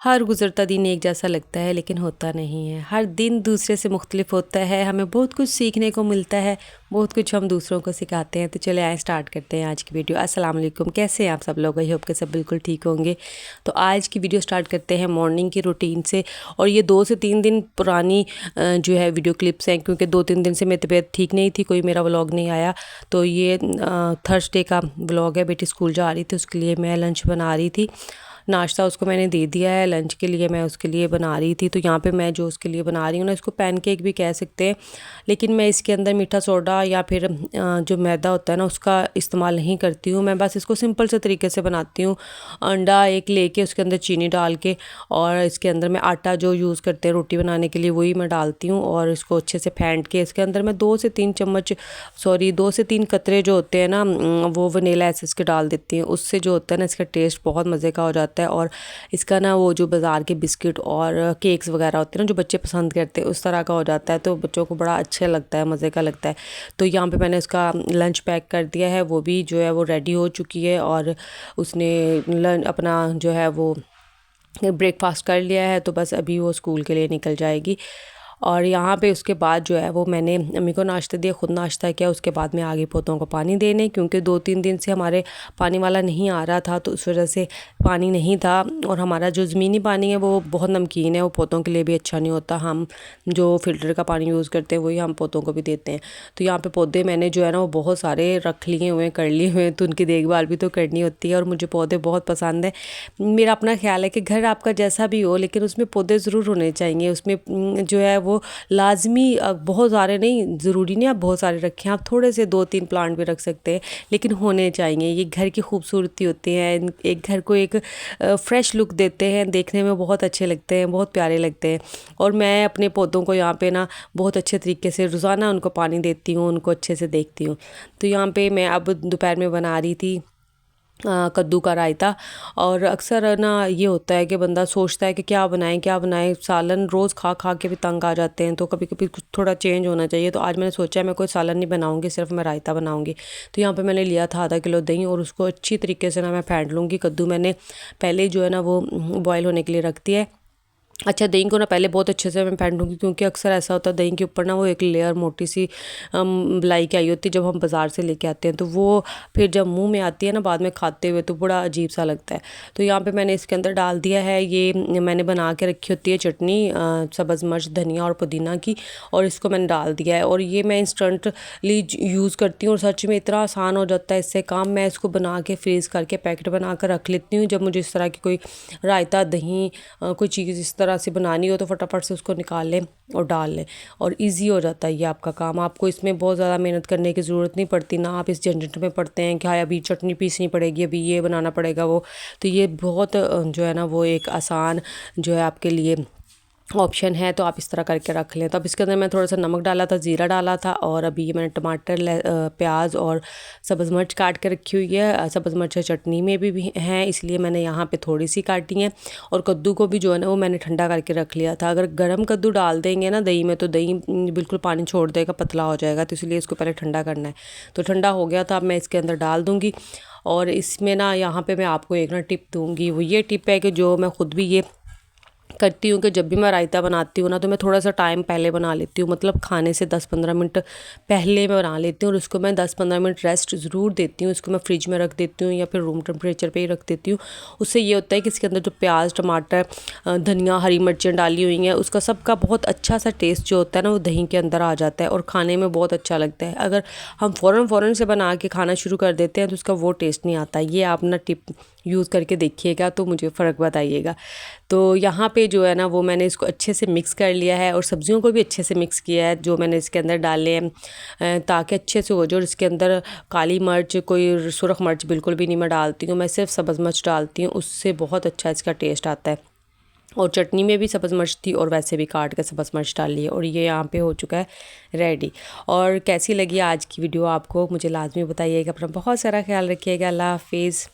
हर गुज़रता दिन एक जैसा लगता है लेकिन होता नहीं है। हर दिन दूसरे से मुख्तलिफ होता है, हमें बहुत कुछ सीखने को मिलता है, बहुत कुछ हम दूसरों को सिखाते हैं। तो चले आए स्टार्ट करते हैं आज की वीडियो। अस्सलाम वालेकुम, कैसे हैं आप सब लोग? आई होप के सब बिल्कुल ठीक होंगे। तो आज की वीडियो स्टार्ट करते हैं मॉर्निंग की रूटीन से। और ये 2 से 3 दिन पुरानी जो है वीडियो क्लिप्स हैं, क्योंकि 2-3 दिन से मेरी तबीयत ठीक नहीं थी, कोई मेरा व्लॉग नहीं आया। तो ये थर्सडे का व्लॉग है। बेटी स्कूल जा रही थी, उसके लिए मैं लंच बना रही थी। नाश्ता उसको मैंने दे दिया है, लंच के लिए मैं उसके लिए बना रही थी। तो यहाँ पे मैं जो उसके लिए बना रही हूँ ना, इसको पैनकेक भी कह सकते हैं, लेकिन मैं इसके अंदर मीठा सोडा या फिर जो मैदा होता है ना उसका इस्तेमाल नहीं करती हूँ। मैं बस इसको सिंपल से तरीके से बनाती हूँ। अंडा एक लेके उसके अंदर चीनी डाल के, और इसके अंदर मैं आटा जो यूज़ करते हैं रोटी बनाने के लिए वही मैं डालती हूँ, और इसको अच्छे से फेंट के इसके अंदर मैं 2 से 3 कतरे जो होते हैं ना वो वनीला एसेंस के डाल देती हूँ। उससे जो होता है ना इसका टेस्ट बहुत मज़े का हो जाता है। और इसका ना वो जो बाज़ार के बिस्किट और केक्स वगैरह होते हैं ना जो बच्चे पसंद करते हैं, उस तरह का हो जाता है। तो बच्चों को बड़ा अच्छा लगता है, मज़े का लगता है। तो यहाँ पे मैंने उसका लंच पैक कर दिया है, वो भी जो है वो रेडी हो चुकी है, और उसने अपना जो है वो ब्रेकफास्ट कर लिया है। तो बस अभी वो स्कूल के लिए निकल जाएगी। और यहाँ पे उसके बाद जो है वो मैंने अम्मी को नाश्ता दिया, ख़ुद नाश्ता किया। उसके बाद मैं आगे पौधों को पानी देने, क्योंकि 2-3 दिन से हमारे पानी वाला नहीं आ रहा था, तो उस वजह से पानी नहीं था। और हमारा जो ज़मीनी पानी है वो बहुत नमकीन है, वो पौधों के लिए भी अच्छा नहीं होता। हम जो फ़िल्टर का पानी यूज़ करते हैं वही हम पौधों को भी देते हैं। तो यहाँ पर पौधे मैंने जो है ना वो बहुत सारे रख लिए हुए हैं, कर लिए हुए हैं। तो उनकी देखभाल भी तो करनी होती है, और मुझे पौधे बहुत पसंद है। मेरा अपना ख्याल है कि घर आपका जैसा भी हो, लेकिन उसमें पौधे ज़रूर होने चाहिए। उसमें जो है वो लाजमी, बहुत सारे नहीं, ज़रूरी नहीं आप बहुत सारे रखें, आप थोड़े से 2-3 प्लांट भी रख सकते हैं, लेकिन होने चाहिए। ये घर की खूबसूरती होती है, एक घर को एक फ़्रेश लुक देते हैं, देखने में बहुत अच्छे लगते हैं, बहुत प्यारे लगते हैं। और मैं अपने पौधों को यहाँ पे ना बहुत अच्छे तरीके से रोज़ाना उनको पानी देती हूँ, उनको अच्छे से देखती हूँ। तो यहाँ पे मैं अब दोपहर में बना रही थी कद्दू का रायता। और अक्सर ना ये होता है कि बंदा सोचता है कि क्या बनाएं, सालन रोज़ खा खा के भी तंग आ जाते हैं। तो कभी कभी कुछ थोड़ा चेंज होना चाहिए। तो आज मैंने सोचा मैं कोई सालन नहीं बनाऊंगी, सिर्फ मैं रायता बनाऊंगी। तो यहाँ पे मैंने लिया था आधा किलो दही, और उसको अच्छी तरीके से ना मैं फेंट लूँगी। कद्दू मैंने पहले जो है ना वो बॉयल होने के लिए रख दिया है। अच्छा, दही को ना पहले बहुत अच्छे से मैं फेंट लूँगी, क्योंकि अक्सर ऐसा होता है दही के ऊपर ना वो एक लेयर मोटी सी मलाई की आई होती है जब हम बाज़ार से लेके आते हैं। तो वो फिर जब मुंह में आती है ना बाद में खाते हुए, तो बड़ा अजीब सा लगता है। तो यहाँ पे मैंने इसके अंदर डाल दिया है, ये मैंने बना के रखी होती है चटनी सब्ज़ मिर्च, धनिया और पुदीना की, और इसको मैंने डाल दिया है। और ये मैं इंस्टेंटली यूज़ करती हूँ, और सच में इतना आसान हो जाता है इससे काम। मैं इसको बना के फ्रीज़ करके पैकेट बना कर रख लेती हूँ। जब मुझे इस तरह की कोई रायता, दही, कोई चीज़ इस तरह से बनानी हो तो फटाफट से उसको निकाल लें और डाल लें, और इजी हो जाता है ये आपका काम। आपको इसमें बहुत ज़्यादा मेहनत करने की ज़रूरत नहीं पड़ती, ना आप इस झंझट में पड़ते हैं कि हाँ अभी चटनी पीसनी पड़ेगी, अभी ये बनाना पड़ेगा वो। तो ये बहुत जो है ना वो एक आसान जो है आपके लिए ऑप्शन है। तो आप इस तरह करके रख लें। तो अब इसके अंदर मैं थोड़ा सा नमक डाला था, ज़ीरा डाला था, और अभी ये मैंने टमाटर, प्याज और सब्ज़ मिर्च काट के रखी हुई है। सब्ज़ मिर्च चटनी में भी हैं, इसलिए मैंने यहाँ पे थोड़ी सी काटी हैं। और कद्दू को भी जो है ना वो मैंने ठंडा करके रख लिया था। अगर गर्म कद्दू डाल देंगे ना दही में, तो दही बिल्कुल पानी छोड़ देगा, पतला हो जाएगा। तो इसलिए इसको पहले ठंडा करना है। तो ठंडा हो गया था, अब मैं इसके अंदर डाल दूँगी। और इसमें ना यहाँ पर मैं आपको एक ना टिप दूँगी, वो ये टिप है कि जो मैं ख़ुद भी ये करती हूँ कि जब भी मैं रायता बनाती हूँ ना, तो मैं थोड़ा सा टाइम पहले बना लेती हूँ। मतलब खाने से 10-15 मिनट पहले मैं बना लेती हूँ, और उसको मैं 10-15 मिनट रेस्ट ज़रूर देती हूँ। इसको मैं फ्रिज में रख देती हूँ या फिर रूम टेम्परेचर पे ही रख देती हूँ। उससे ये होता है कि इसके अंदर जो प्याज, टमाटर, धनिया, हरी मिर्चें डाली हुई हैं, उसका सबका बहुत अच्छा सा टेस्ट जो होता है ना वो दही के अंदर आ जाता है, और खाने में बहुत अच्छा लगता है। अगर हम फ़ौरन से बना के खाना शुरू कर देते हैं तो उसका वो टेस्ट नहीं आता। ये आप ना टिप यूज़ करके देखिएगा तो मुझे फ़र्क बताइएगा। तो यहाँ पे जो है ना वो मैंने इसको अच्छे से मिक्स कर लिया है, और सब्जियों को भी अच्छे से मिक्स किया है जो मैंने इसके अंदर डाले हैं, ताकि अच्छे से हो जाए। और इसके अंदर काली मिर्च, कोई सुरख मिर्च बिल्कुल भी नहीं मैं डालती हूँ, मैं सिर्फ सब्ज़ मिर्च डालती हूँ, उससे बहुत अच्छा इसका टेस्ट आता है। और चटनी में भी सब्ज़ मिर्च थी, और वैसे भी काट कर सब्ज़ मिर्च डाल ली है। और ये यहाँ पे हो चुका है रेडी। और कैसी लगी आज की वीडियो आपको मुझे लाजमी बताइएगा। अपना बहुत सारा ख्याल रखिएगा। अल्लाह हाफिज़।